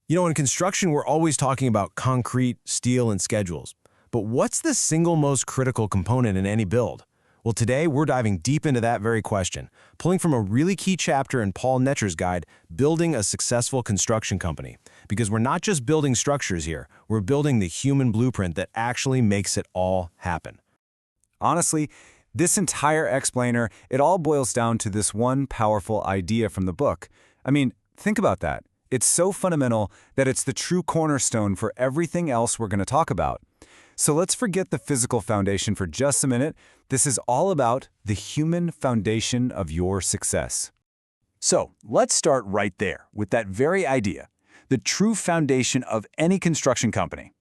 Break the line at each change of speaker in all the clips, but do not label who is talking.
You know, in construction, we're always talking about concrete, steel, and schedules. But what's the single most critical component in any build? Well, today we're diving deep into that very question, pulling from a really key chapter in Paul Netcher's guide, Building a Successful Construction Company. Because we're not just building structures here, we're building the human blueprint that actually makes it all happen.
Honestly, this entire explainer, it all boils down to this one powerful idea from the book. I mean, think about that. It's so fundamental that it's the true cornerstone for everything else we're going to talk about. So let's forget the physical foundation for just a minute. This is all about the human foundation of your success. So let's start right there with that very idea, the true foundation of any construction company.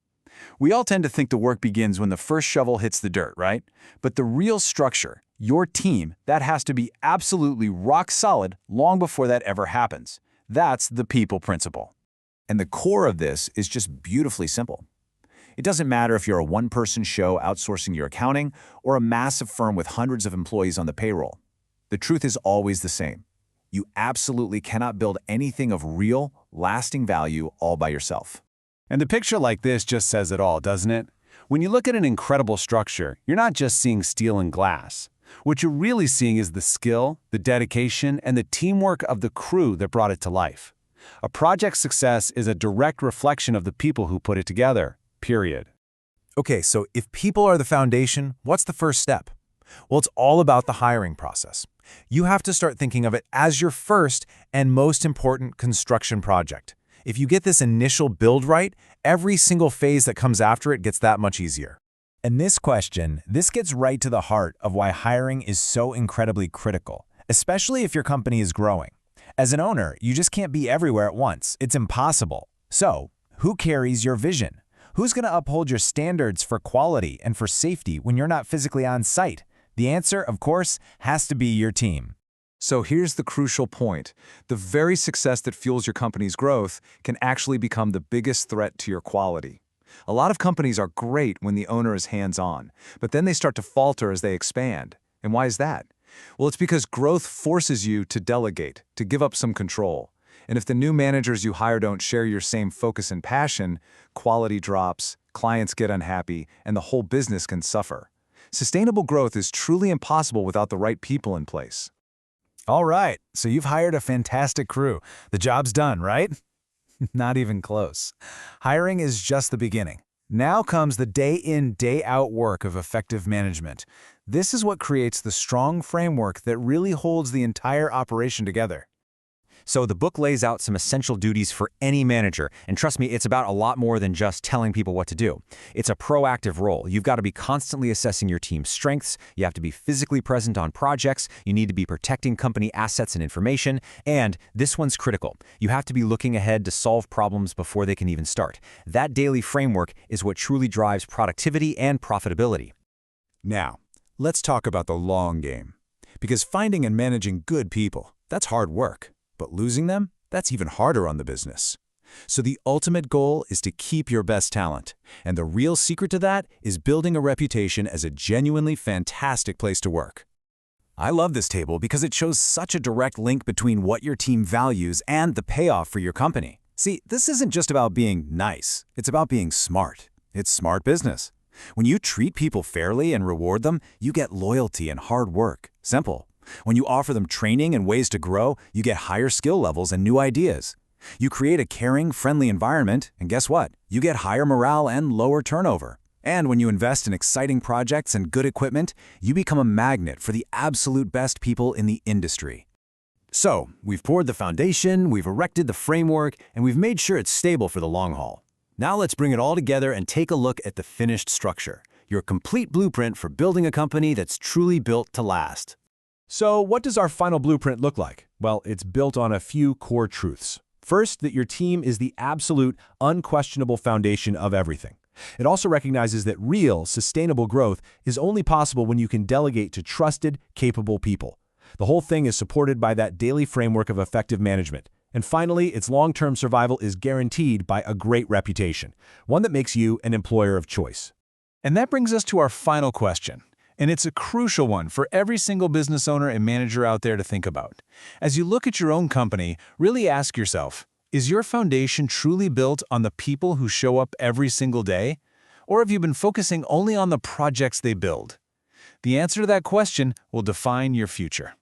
We all tend to think the work begins when the first shovel hits the dirt, right? But the real structure, your team, that has to be absolutely rock solid long before that ever happens. That's the people principle. And the core of this is just beautifully simple. It doesn't matter if you're a one-person show outsourcing your accounting or a massive firm with hundreds of employees on the payroll. The truth is always the same. You absolutely cannot build anything of real, lasting value all by yourself.
And the picture like this just says it all, doesn't it? When you look at an incredible structure, you're not just seeing steel and glass. What you're really seeing is the skill, the dedication, and the teamwork of the crew that brought it to life. A project's success is a direct reflection of the people who put it together, period.
Okay, so if people are the foundation, what's the first step? Well, it's all about the hiring process. You have to start thinking of it as your first and most important construction project. If you get this initial build right, every single phase that comes after it gets that much easier. And this gets right to the heart of why hiring is so incredibly critical, especially if your company is growing. As an owner, you just can't be everywhere at once. It's impossible. So, who carries your vision? Who's going to uphold your standards for quality and for safety when you're not physically on site? The answer, of course, has to be your team.
So here's the crucial point. The very success that fuels your company's growth can actually become the biggest threat to your quality. A lot of companies are great when the owner is hands-on, but then they start to falter as they expand. And why is that? Well, it's because growth forces you to delegate, to give up some control. And if the new managers you hire don't share your same focus and passion, quality drops, clients get unhappy, and the whole business can suffer. Sustainable growth is truly impossible without the right people in place.
All right, so you've hired a fantastic crew. The job's done, right? Not even close. Hiring is just the beginning. Now comes the day-in, day-out work of effective management. This is what creates the strong framework that really holds the entire operation together.
So the book lays out some essential duties for any manager, and trust me, it's about a lot more than just telling people what to do. It's a proactive role. You've got to be constantly assessing your team's strengths, you have to be physically present on projects, you need to be protecting company assets and information, and this one's critical. You have to be looking ahead to solve problems before they can even start. That daily framework is what truly drives productivity and profitability.
Now, let's talk about the long game. Because finding and managing good people, that's hard work. But losing them, that's even harder on the business. So the ultimate goal is to keep your best talent. And the real secret to that is building a reputation as a genuinely fantastic place to work.
I love this table because it shows such a direct link between what your team values and the payoff for your company. See, this isn't just about being nice. It's about being smart. It's smart business. When you treat people fairly and reward them, you get loyalty and hard work. Simple. When you offer them training and ways to grow, you get higher skill levels and new ideas. You create a caring, friendly environment, and guess what? You get higher morale and lower turnover. And when you invest in exciting projects and good equipment, you become a magnet for the absolute best people in the industry. So, we've poured the foundation, we've erected the framework, and we've made sure it's stable for the long haul. Now let's bring it all together and take a look at the finished structure, your complete blueprint for building a company that's truly built to last. So what does our final blueprint look like? Well, it's built on a few core truths. First, that your team is the absolute, unquestionable foundation of everything. It also recognizes that real, sustainable growth is only possible when you can delegate to trusted, capable people. The whole thing is supported by that daily framework of effective management. And finally, its long-term survival is guaranteed by a great reputation, one that makes you an employer of choice. And that brings us to our final question. And it's a crucial one for every single business owner and manager out there to think about. As you look at your own company, really ask yourself,
Is your foundation truly built on the people who show up every single day? Or have you been focusing only on the projects they build? The answer to that question will define your future.